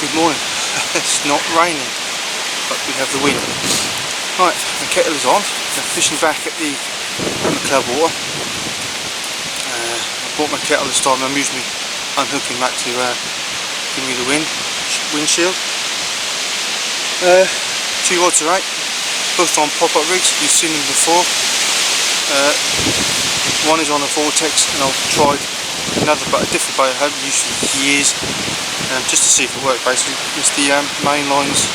Good morning. It's not raining, but we have the wind. Right, the kettle is on. I'm fishing back at the club water. I bought my kettle this time. I'm usually unhooking that to give me the windshield. 2 rods are out, both on pop-up rigs. You've seen them before. One is on a vortex, and I've tried another, but a different boat I haven't used for years, just to see if it worked. Basically, it's the main lines,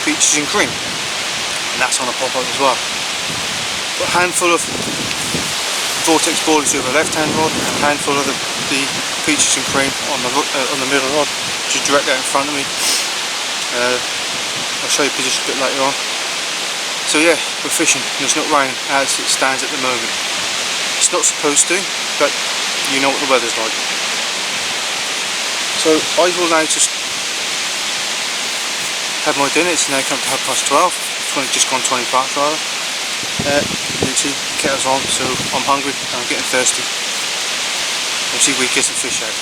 peaches and cream, and that's on a pop-up as well. Got a handful of vortex boilies over the left-hand rod, and a handful of the peaches and cream on the middle rod, which is directly out in front of me. I'll show you position a bit later on. So yeah, we're fishing, and it's not raining as it stands at the moment. It's not supposed to, but you know what the weather's like. So I will now just have my dinner. It's now come to 12:30. It's just gone 20 past rather. Literally, the kettle's on, so I'm hungry and I'm getting thirsty. We'll see if we can get some fish out.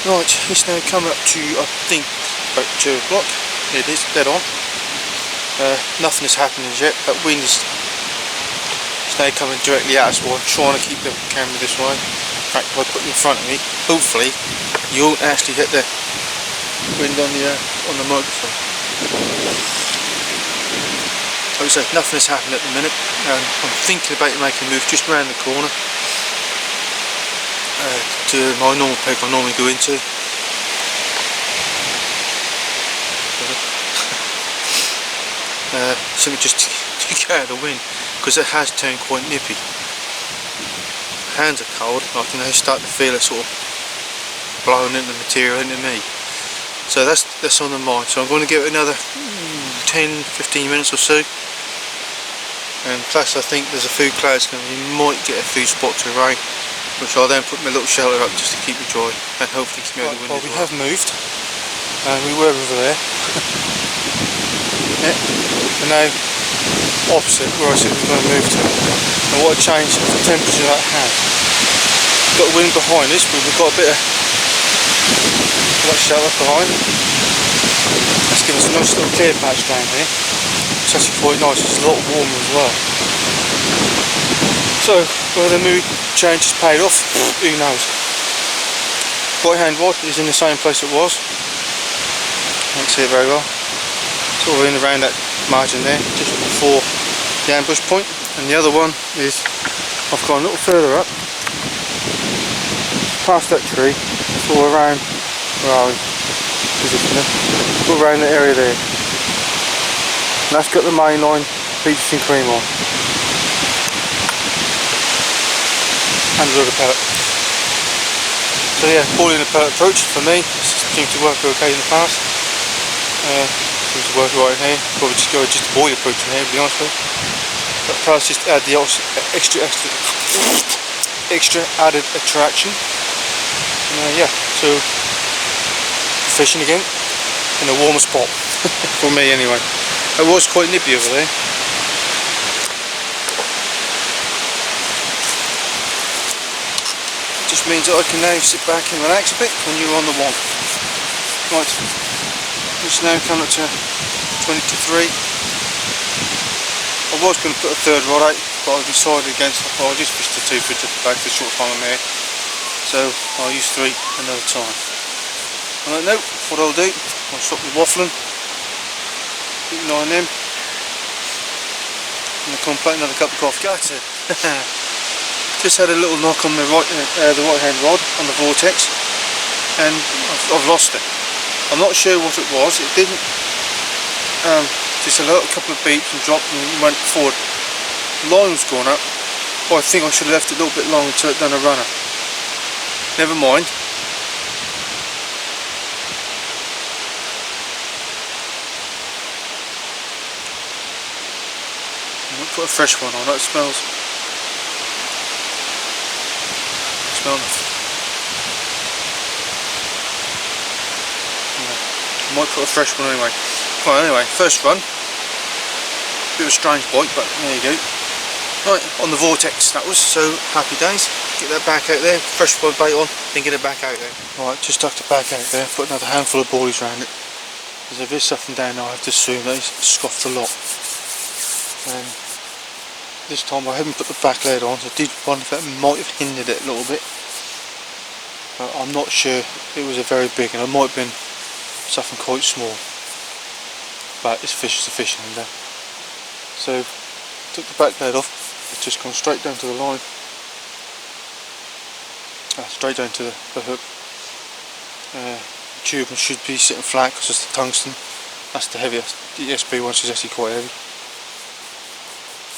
Right, it's now coming up to, I think, about 2 o'clock. It is dead on. Nothing is happening as yet. That wind is now coming directly at us. So I'm trying to keep the camera this way. In fact, if I put it in front of me, hopefully you won't actually hit the wind on the microphone. Like I say, nothing is happening at the minute. I'm thinking about making a move just around the corner to my normal peg I normally go into. Something just to get out of the wind, because it has turned quite nippy. Hands are cold, I can now start to feel it sort of blowing into the material into me. So that's on the mind. So I'm going to give it another 10-15 minutes or so. And plus I think there's a few clouds coming. You might get a few spots of rain, which I'll then put my little shelter up just to keep me dry and hopefully keep me out of the wind. Well, we have moved, and we were over there. Yeah. And now opposite where I said we're going to move to. And what a change the temperature that had. We've got wind behind us, but we've got a bit of shelter behind. That's given us a nice little clear patch down here. It's actually quite nice. It's a lot warmer as well. So whether the mood change has paid off, who knows. Right hand rod is in the same place it was. Can't see it very well. Sort of in around that margin there, just before the ambush point. And the other one is, I've gone a little further up, past that tree, sort of around, where are we, position it, sort of around the area there. And that's got the main line, peaches and cream on. And a little pellet. So yeah, boiling the pellet approach for me seems to work okay in the past. Seems to work right in here. Probably just go just a boil approach in here, to be honest with you. But perhaps just add the extra added attraction. Yeah, so fishing again in a warmer spot for me anyway. It was quite nippy over there. It just means that I can now sit back and relax a bit when you're on the one. Right. It's now coming up to 20 to 3. I was going to put a third rod out, but I decided against it. I'll just fish the 2 for the short time I'm here. So I'll use 3 another time. Alright, now what I'll do, I'll stop the waffling, keep an eye on them, and I'll come play another cup of coffee. Got it. Just had a little knock on the right hand rod on the vortex, and I've lost it. I'm not sure what it was. It didn't. Just a couple of beeps and dropped and went forward. The line was going up. Oh, I think I should have left it a little bit long until it done a runner. Never mind. I might put a fresh one on. That smells. I might put a fresh one anyway. Well, anyway, first run. bit of a strange bite, but there you go. Right, on the vortex that was, so happy days. Get that back out there, fresh one bait on, then get it back out there. Right, just tucked it back out there, put another handful of boilies around it. Because if there's something down there, I have to assume that he's scoffed a lot. And this time I haven't put the back lead on, so I did wonder if that might have hindered it a little bit. But I'm not sure it was a very big, and it might have been something quite small. But it's fish is a fish in there. So, took the back lead off, it's just gone straight down to the line. Straight down to the hook. Tube should be sitting flat because it's the tungsten. That's the heaviest. The ESP one is actually quite heavy.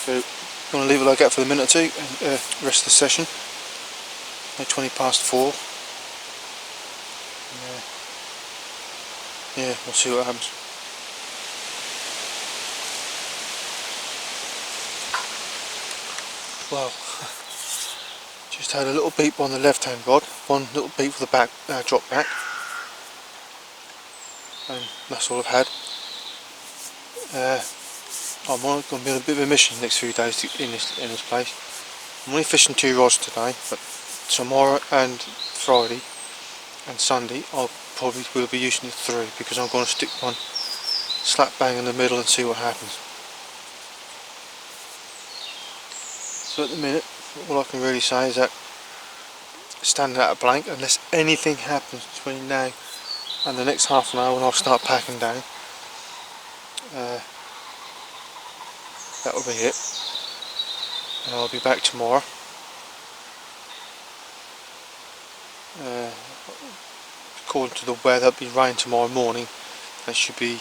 So I'm going to leave it like that for a minute or two and rest of the session. Like 20 past 4. Yeah, we'll see what happens. Well, just had a little beep on the left hand rod, one little beep for the back drop back, and that's all I've had. I'm going to be on a bit of a mission the next few days in this place. I'm only fishing 2 rods today, but tomorrow and Friday and Sunday I'll probably will be using 3, because I'm going to stick one slap bang in the middle and see what happens. So at the minute, all I can really say is that standing at a blank, unless anything happens between now and the next half an hour when I'll start packing down, that'll be it. And I'll be back tomorrow. According to the weather, it'll be rain tomorrow morning. It should be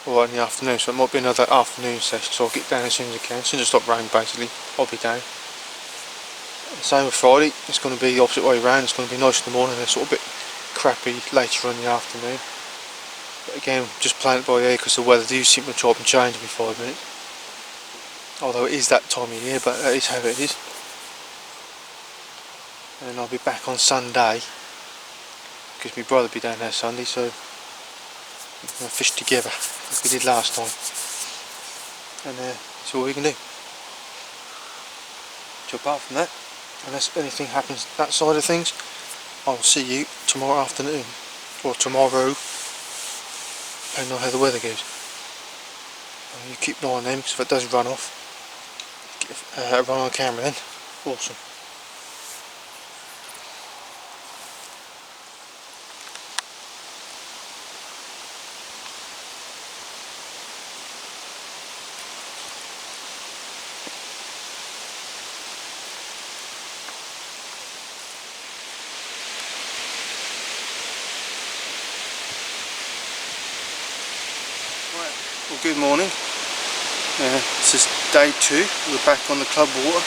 alright in the afternoon, so it might be another afternoon session, so I'll get down as soon as I can. As soon as it stops raining, basically, I'll be down. Same with Friday, it's going to be the opposite way around. It's going to be nice in the morning and sort of a bit crappy later on in the afternoon. But again, just playing it by ear because the weather does seem to chop and change every 5 minutes. Although it is that time of year, but that is how it is. And I'll be back on Sunday, because my brother will be down there Sunday, so we're going to fish together like we did last time. And that's all we can do. So apart from that, unless anything happens that side of things, I'll see you tomorrow afternoon, or tomorrow, depending on how the weather goes. You keep an eye on them, because if it does run off, run on camera then, awesome. Well, good morning. This is day 2. We're back on the club water.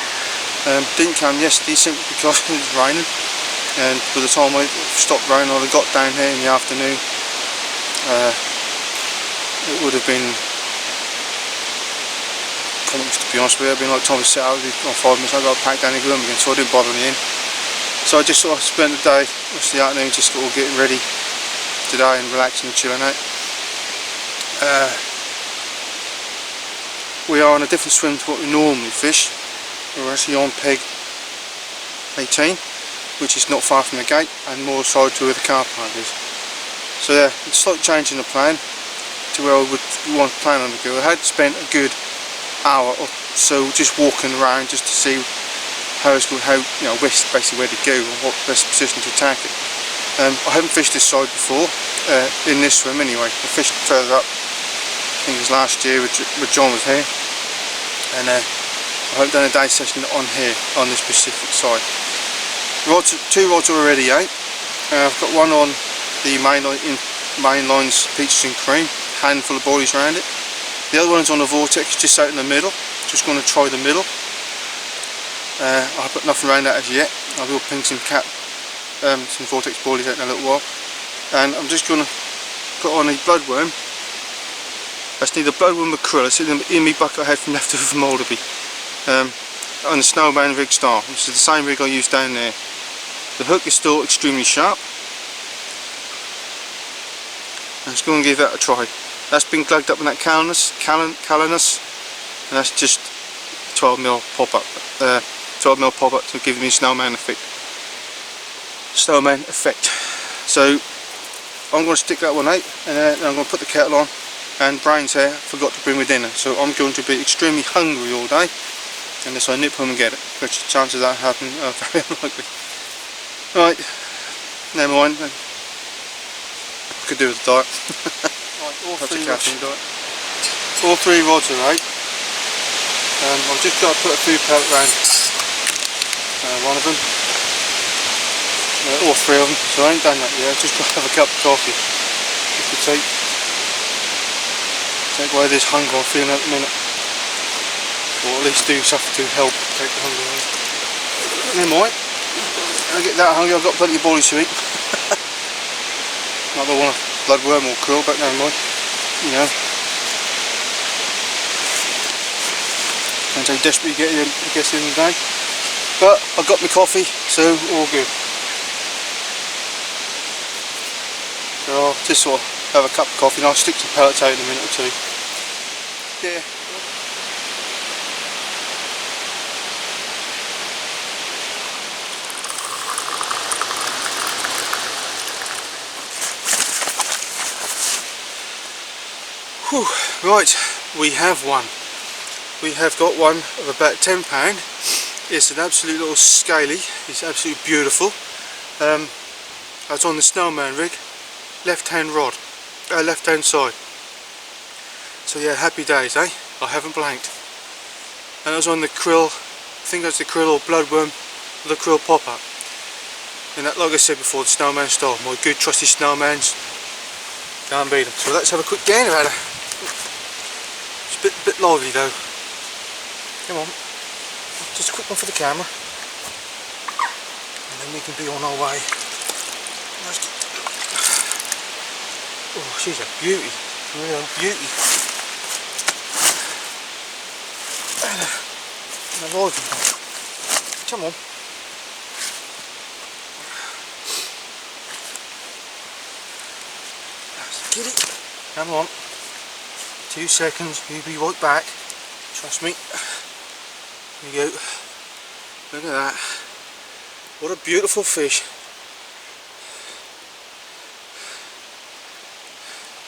Didn't come yesterday simply because it was raining, and by the time I stopped raining, I got down here in the afternoon. It would have been pointless, to be honest with you. It'd been like time to set out on 5 minutes. I got to pack down the room again, so I didn't bother me in. So I just sort of spent the day, rest of the afternoon, just sort of getting ready today and relaxing and chilling out. We are on a different swim to what we normally fish. We're actually on peg 18, which is not far from the gate and more side to where the car park is. So yeah, it's a slight change in the plan to where I would want to plan on to go. I had spent a good hour or so just walking around just to see how it's going, basically where to go and what best position to attack it. I haven't fished this side before, in this swim anyway. I fished further up, I think it was last year with John was here, and I haven't done a day session on here, on this specific side. 2 rods are already out. I've got one on the main lines, peaches and cream, handful of boilies around it. The other one's on the vortex, just out in the middle, just going to try the middle. I've got nothing around that as yet. I will ping some vortex boilies out in a little while. And I'm just going to put on a bloodworm. I just need a bloodworm mackerel. It's in my bucket I had from leftover from Alderby. On the Snowman rig star, which is the same rig I used down there. The hook is still extremely sharp. I'm just going to give that a try. That's been glugged up in that calanus and that's just 12mm pop-up. 12mm pop-up to give me snowman effect. So I'm going to stick that one out, and then I'm going to put the kettle on. And Brains here forgot to bring me dinner, so I'm going to be extremely hungry all day unless I nip home and get it, which the chances of that happening are very unlikely. Right, never mind. I could do with a diet. Right, all three rods are out. I've just got to put a few pellet round one of them, all three of them, so I ain't done that yet. I've just got to have a cup of coffee just to take away this hunger I'm feeling at the minute, or at least do something to help take the hunger away. Never mind, when I get that hungry I've got plenty of ballies to eat. Not that I want a bloodworm or krill, but never mind, you know. Depends how desperate you get in the day. But I've got my coffee, so all good. So I'll just sort of have a cup of coffee and I'll stick some pellets out in a minute or two. Yeah. Whew. Right, we have one. We have got one of about £10. It's an absolute little scaly. It's absolutely beautiful. I was on the snowman rig, left hand side. So yeah, happy days, eh? I haven't blanked. And I was on the krill, I think that's the krill or bloodworm, or the krill pop-up. And that, like I said before, the snowman style. My good trusty snowmans, can't beat them. So let's have a quick gander at her. It's a bit lively though. Come on, just a quick one for the camera, and then we can be on our way. Oh, she's a beauty, real beauty. And a lively one. Come on. That's the kitty. Come on. 2 seconds, we'll be right back. Trust me. There you go. Look at that. What a beautiful fish.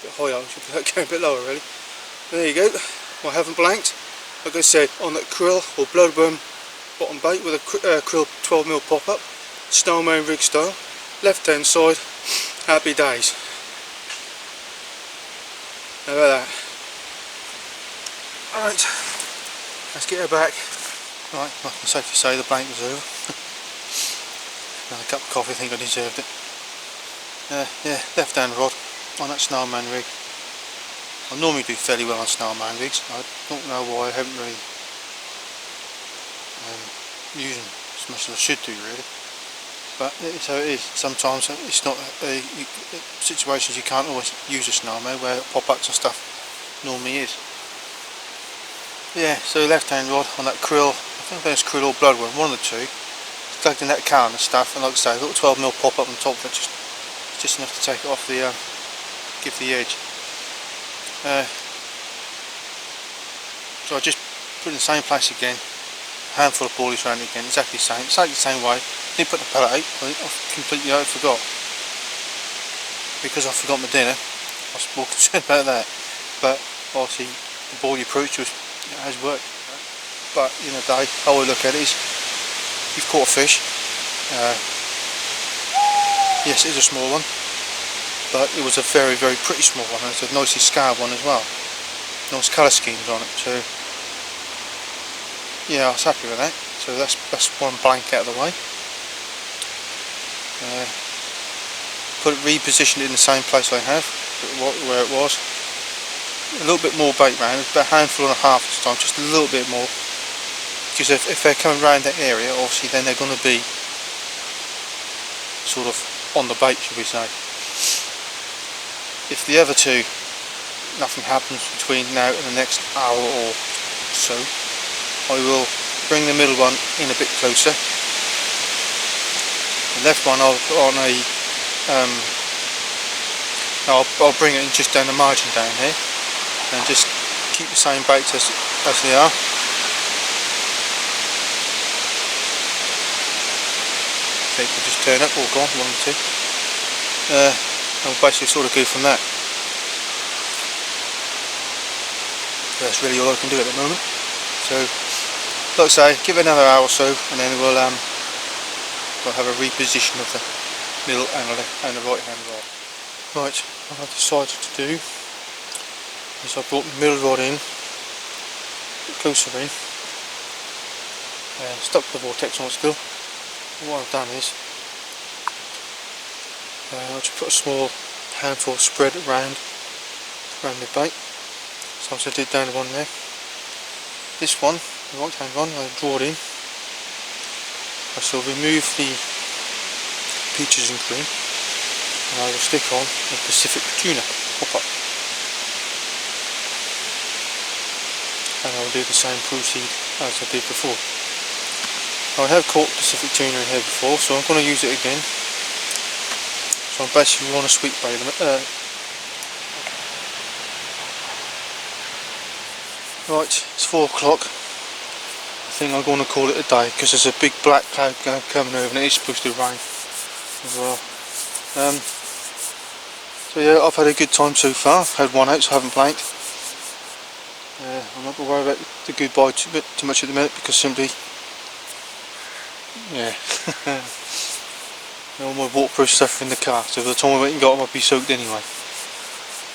A bit high, I should put that going a bit lower really. There you go. I haven't blanked. Like I said, on that krill or bloodworm bottom bait with a krill 12mm pop-up, snowman rig style, left hand side, happy days. How about that? Alright, let's get her back. Right, I can safely say the blank was over. Another cup of coffee, I think I deserved it. Yeah, left hand rod on that snowman rig. I normally do fairly well on snowman rigs. I don't know why I haven't really used them as much as I should do really. But it's how it is. Sometimes it's not situations you can't always use a snowman where pop-ups and stuff normally is. Yeah, so left hand rod on that krill, I think that's krill or bloodworm, one of the two. Plugged in that can and stuff, and like I say, a little 12mm pop up on top of it, just enough to take it off the, give the edge. So I just put it in the same place again, a handful of ballies around it again, exactly the same way. Didn't put the pellet out, I completely forgot. Because I forgot my dinner, I was more concerned about that. But obviously the ballie approach has worked. But in a day, how I look at it is, you've caught a fish. Yes, it is a small one, but it was a very, very pretty small one, and it's a nicely scoured one as well. Nice colour schemes on it, so yeah, I was happy with that. So that's one blank out of the way. Repositioned it in the same place I have, where it was. A little bit more bait round, about a handful and a half this time, just a little bit more. Because if they're coming around that area, obviously then they're going to be sort of on the bait, should we say. If the other two, nothing happens between now and the next hour or so, I will bring the middle one in a bit closer. The left one I'll put on a, I'll bring it in just down the margin down here, and just keep the same baits as they are. They could just turn up or gone, one or two. And we'll basically sort of go from that. That's really all I can do at the moment. So, like I say, give it another hour or so, and then we'll have a reposition of the middle and the right hand rod. Right, what I've decided to do is I brought the middle rod in, closer in, and stuck the vortex on it still. And what I've done is I just put a small handful spread around the bait. So I did down the one there. This one, the right hand one, I draw it in. I shall remove the peaches and cream, and I will stick on a Pacific tuna pop up. And I will do the same proceed as I did before. I have caught Pacific tuna in here before, so I'm going to use it again. So I'm basically on a sweet bait. Right, it's 4 o'clock. I think I'm going to call it a day because there's a big black cloud coming over and it is supposed to rain as well. So yeah, I've had a good time so far. I've had one out, so I haven't blanked. I'm not going to worry about the goodbye too much at the minute because simply, yeah, all my waterproof stuff in the car, so by the time I went and got them I'd be soaked anyway.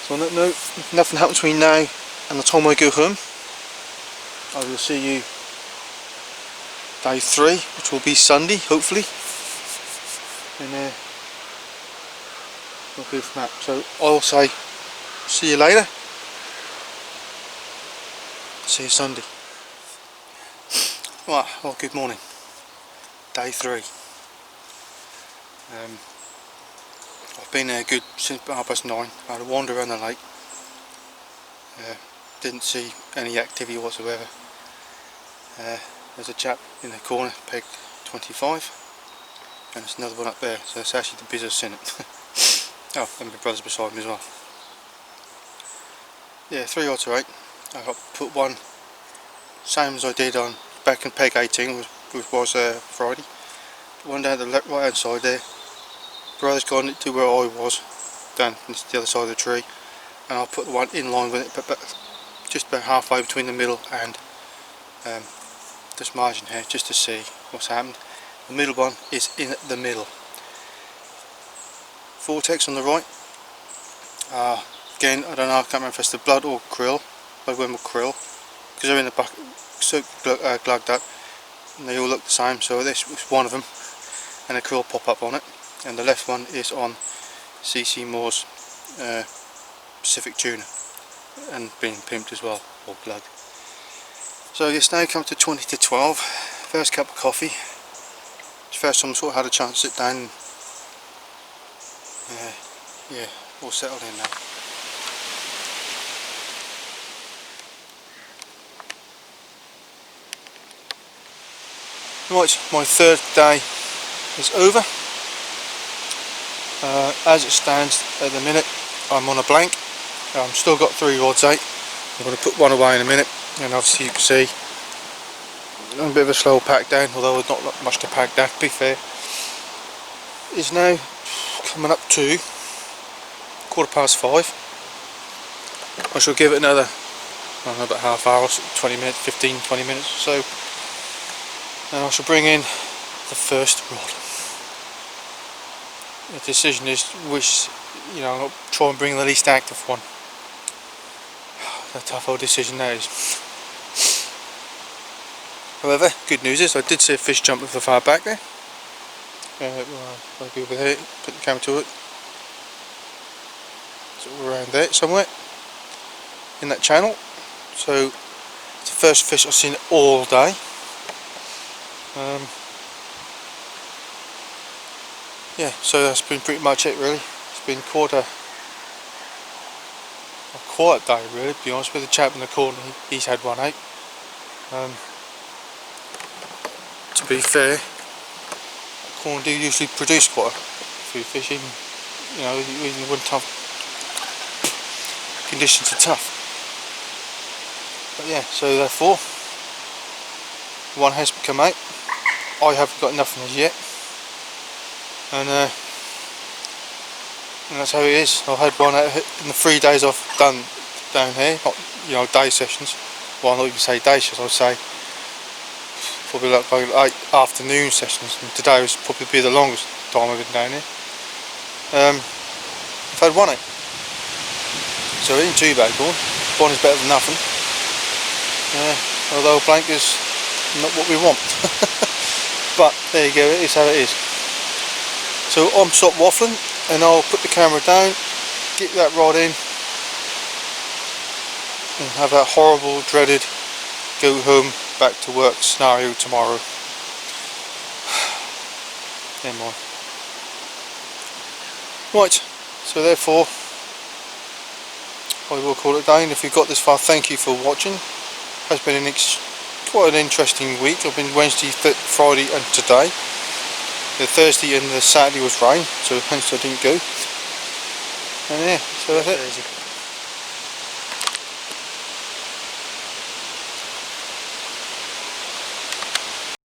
So on that note, if nothing happens between now and the time I go home, I will see you day 3, which will be Sunday, hopefully, and we'll go from that. So I'll say, see you later, see you Sunday. Right, well, good morning, day 3. I've been there good since 9:30. I had a wander around the lake, didn't see any activity whatsoever. There's a chap in the corner, pegged 25, and there's another one up there, so it's actually the busiest in it. Oh, and my brother's beside me as well. Yeah, 3 odds are 8. I got put one, same as I did on back in peg 18, which was Friday. One down the right hand side there. Brother's gone to where I was, down the other side of the tree, and I'll put the one in line with it, but just about halfway between the middle and this margin here, just to see what's happened. The middle one is in the middle. Vortex on the right. Again, I don't know, I can't remember if it's the blood or krill. I went with krill because they're in the bucket, so glugged up, and they all look the same. So this was one of them, and a krill pop up on it. And the left one is on CC Moore's Pacific tuna, and being pimped as well, or glugged. So it's now come to 20 to 12. First cup of coffee. It's the first time I sort of had a chance to sit down. And, yeah, all settled in now. Right, my 3rd day is over. As it stands at the minute, I'm on a blank. I've still got 3 rods out. I'm going to put one away in a minute, and obviously you can see I'm a bit of a slow pack down, although there's not much to pack down, to be fair. It's now coming up to 5:15. I shall give it another, I don't know, about half hour, 20 minutes, 15-20 minutes or so, and I shall bring in the first rod. The decision is which, you know, I'll try and bring the least active one. A tough old decision that is. However, good news is I did see a fish jump with the far back there. I'll go over there, put the camera to it. It's all around there somewhere in that channel. So it's the first fish I've seen all day. Yeah, so that's been pretty much it really. It's been quite a quiet day really, to be honest with the chap in the corner. He's had one out. To be fair, corner do usually produce quite a few fish, even, you know, even when tough conditions are tough. But yeah, so therefore one has come out. I haven't got nothing as yet, and that's how it is. I've had one out in the 3 days I've done down here, not, you know, day sessions. Well, not even say day sessions, I would say probably like 8 afternoon sessions, and today was probably be the longest time I've been down here. I've had one out, so it ain't too bad going. One is better than nothing, although a blank is not what we want. But there you go, it is how it is. So I'm stop waffling and I'll put the camera down, get that rod in, and have that horrible, dreaded go home, back to work scenario tomorrow. Never mind. Right, so therefore I will call it down. If you've got this far, thank you for watching. It has been quite an interesting week. I've been Wednesday, Friday and today. The Thursday and the Saturday was rain, so hence I didn't go. And yeah, so that's it.